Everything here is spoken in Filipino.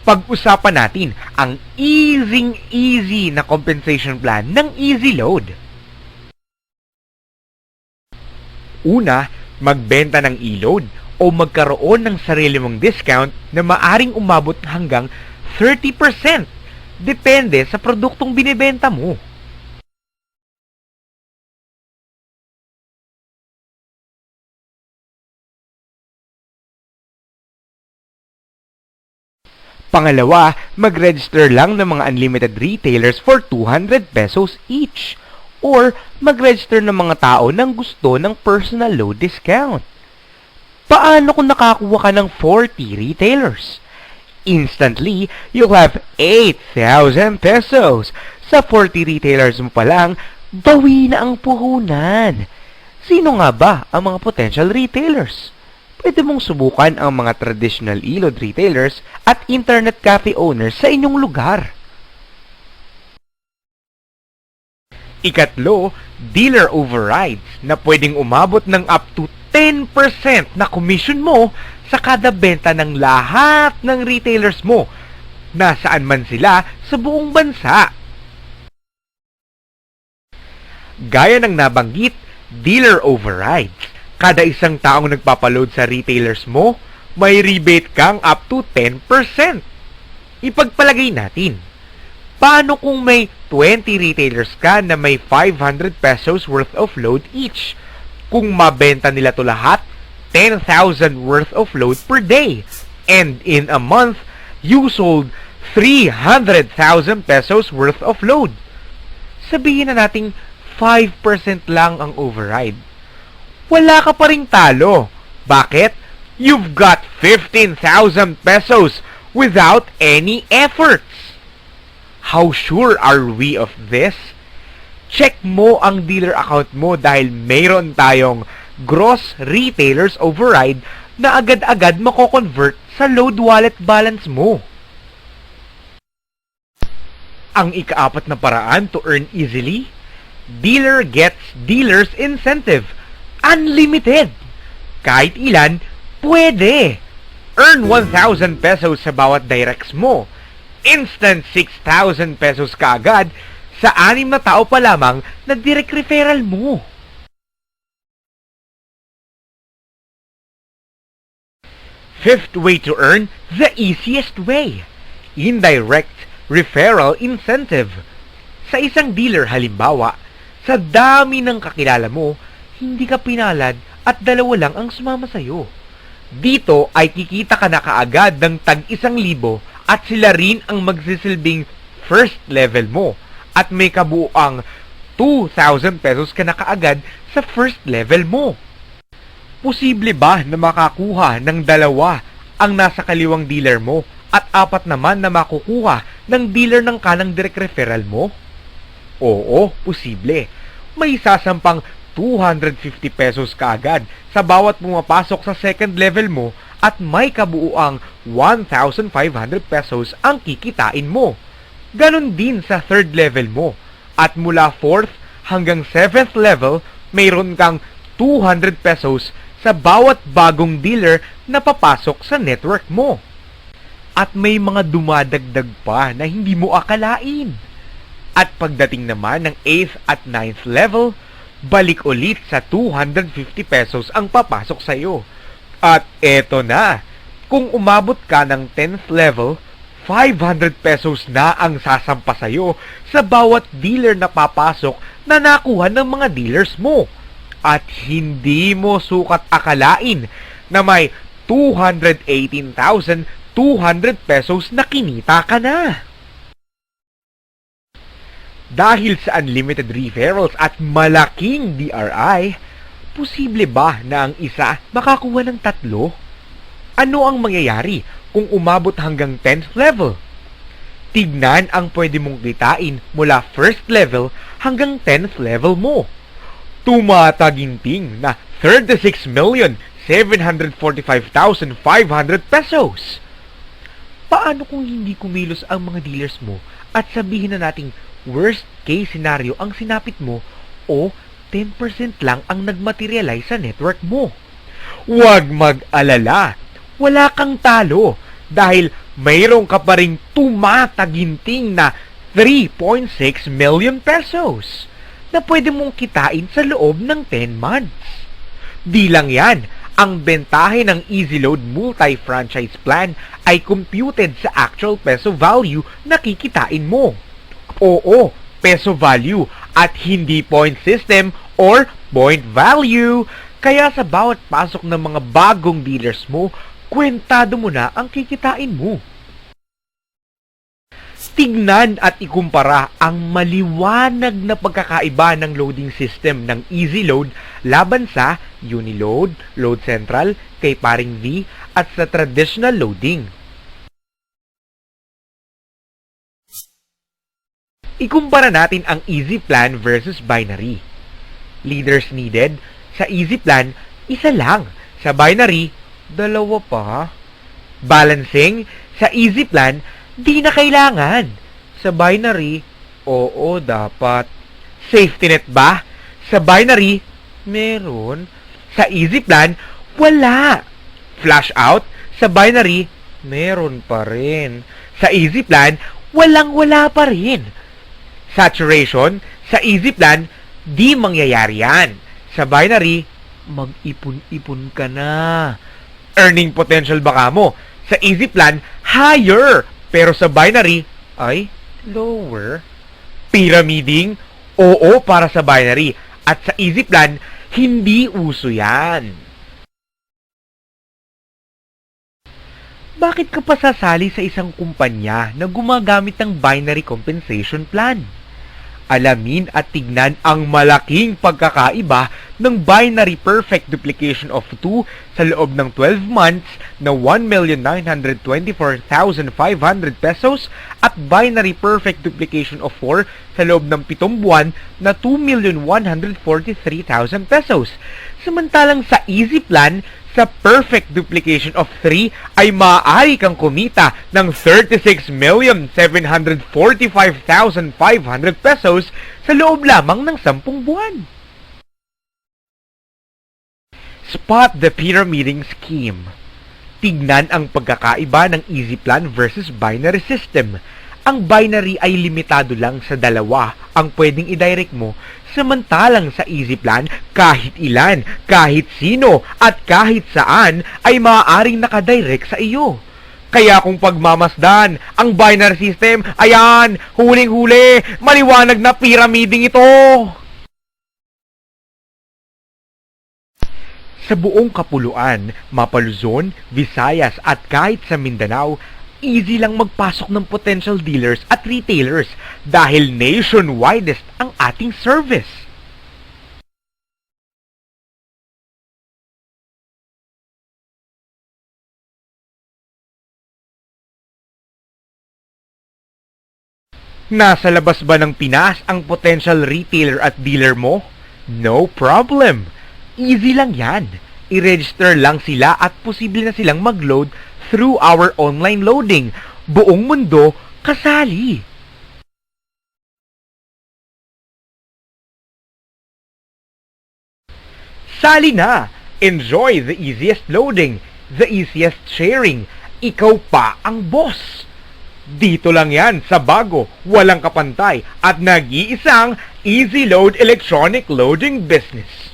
pag-usapan natin ang easy na compensation plan ng EasyLoad. Una, magbenta ng e-load o magkaroon ng sarili mong discount na maaring umabot hanggang 30%. Depende sa produktong binibenta mo. Pangalawa, mag-register lang ng mga unlimited retailers for 200 pesos each. Or mag-register ng mga tao nang gusto ng personal load discount. Paano kung nakakuha ka ng 40 retailers? Instantly, you'll have 8,000 pesos. Sa 40 retailers mo pa lang, bawi na ang puhunan. Sino nga ba ang mga potential retailers? Pwede mong subukan ang mga traditional e-load retailers at internet cafe owners sa inyong lugar. Ikatlo, dealer overrides na pwedeng umabot ng up to 10% na commission mo sa kada benta ng lahat ng retailers mo, nasaan man sila sa buong bansa. Gaya ng nabanggit, dealer overrides. Kada isang taong nagpapaload sa retailers mo, may rebate kang up to 10%. Ipagpalagay natin, paano kung may 20 retailers ka na may 500 pesos worth of load each? Kung mabenta nila to lahat, 10,000 worth of load per day. And in a month, you sold 300,000 pesos worth of load. Sabihin na nating 5% lang ang override. Wala ka pa ring talo. Bakit? You've got 15,000 pesos without any efforts. How sure are we of this? Check mo ang dealer account mo dahil mayroon tayong gross retailers override na agad-agad mako-convert sa load wallet balance mo. Ang ikaapat na paraan to earn easily, dealer gets dealer's incentive. Unlimited. Kahit ilan, pwede. Earn 1,000 pesos sa bawat directs mo. Instant 6,000 pesos kaagad sa 6 na tao pa lamang na direct referral mo. Fifth way to earn, the easiest way. Indirect referral incentive. Sa isang dealer halimbawa, sa dami ng kakilala mo, hindi ka pinalad at 2 lang ang sumama sa'yo. Dito ay kikita ka na kaagad ng tag 1,000 at sila rin ang magsisilbing first level mo at may kabuuang 2,000 pesos ka na kaagad sa first level mo. Posible ba na makakuha ng 2 ang nasa kaliwang dealer mo at 4 naman na makukuha ng dealer ng kanang direct referral mo? Oo, posible. May sasampang 250 pesos kaagad sa bawat pumapasok sa second level mo at may kabuuang 1,500 pesos ang kikitain mo. Ganon din sa third level mo. At mula 4th hanggang 7th level, mayroon kang 200 pesos sa bawat bagong dealer na papasok sa network mo. At may mga dumadagdag pa na hindi mo akalain. At pagdating naman ng 8th at 9th level, balik ulit sa 250 pesos ang papasok sa iyo. At eto na, kung umabot ka ng 10th level, 500 pesos na ang sasampa sa iyo sa bawat dealer na papasok na nakuha ng mga dealers mo. At hindi mo sukat akalain na may 218,200 pesos na kinita ka na. Dahil sa unlimited referrals at malaking DRI, posible ba na ang isa makakuha ng 3? Ano ang mangyayari kung umabot hanggang 10th level? Tignan ang pwede mong kitain mula 1st level hanggang 10th level mo. Tumataginting na 36,745,500 pesos. Paano kung hindi kumilos ang mga dealers mo at sabihin na nating worst case scenario ang sinapit mo o 10% lang ang nagmaterialize sa network mo? Huwag mag-alala. Wala kang talo. dahil mayroon ka pa ring tumataginting na 3.6 million pesos na pwede mong kitain sa loob ng 10 months. Di lang yan, ang bentahe ng EasyLoad Multi-Franchise Plan ay computed sa actual peso value na kikitain mo. Oo, peso value at hindi point system or point value. Kaya sa bawat pasok ng mga bagong dealers mo, kwentado mo na ang kikitain mo. Tignan at ikumpara ang maliwanag na pagkakaiba ng loading system ng EasyLoad laban sa Uniload, Load Central, kay Paring V at sa traditional loading. Ikumpara natin ang Easy Plan versus Binary. Leaders needed, sa Easy Plan, isa lang. Sa Binary, dalawa pa. Balancing, sa Easy Plan, di na kailangan. Sa Binary, oo, dapat. Safety net ba? Sa Binary, meron. Sa Easy Plan, wala. Flash out? Sa Binary, meron pa rin. Sa Easy Plan, walang-wala pa rin. Saturation? Sa Easy Plan, di mangyayari yan. Sa Binary, mag-ipon-ipon ka na. Earning potential baka mo? Sa Easy Plan, higher. Pero sa Binary, ay lower. Pyramiding? Oo, para sa Binary. At sa Easy Plan, hindi uso yan. Bakit ka pa sasali sa isang kumpanya na gumagamit ng binary compensation plan? Alamin at tignan ang malaking pagkakaiba ng binary perfect duplication of 2 sa loob ng 12 months na 1,924,500 pesos at binary perfect duplication of 4 sa loob ng 7 buwan na 2,143,000 pesos. Samantalang sa Easy Plan, sa perfect duplication of 3 ay maaari kang kumita ng 36,745,500 pesos sa loob lamang ng 10 buwan. Spot the pyramiding scheme. Tignan ang pagkakaiba ng Easy Plan versus binary system. Ang binary ay limitado lang sa dalawa ang pwedeng i-direct mo, samantalang sa Easy Plan, kahit ilan, kahit sino, at kahit saan ay maaaring nakadirect sa iyo. Kaya kung pagmamasdan, ang binary system, ayan, huling-huli, maliwanag na pyramiding ito! Sa buong Kapuluan, Mapaluzon, Visayas at kahit sa Mindanao, easy lang magpasok ng potential dealers at retailers dahil nationwidest ang ating service. Nasa labas ba ng Pinas ang potential retailer at dealer mo? No problem! Easy lang yan. I-register lang sila at posible na silang mag-load through our online loading. Buong mundo kasali. Sali na! Enjoy the easiest loading, the easiest sharing. Ikaw pa ang boss. Dito lang yan sa bago, walang kapantay at nag-iisang EasyLoad Electronic Loading Business.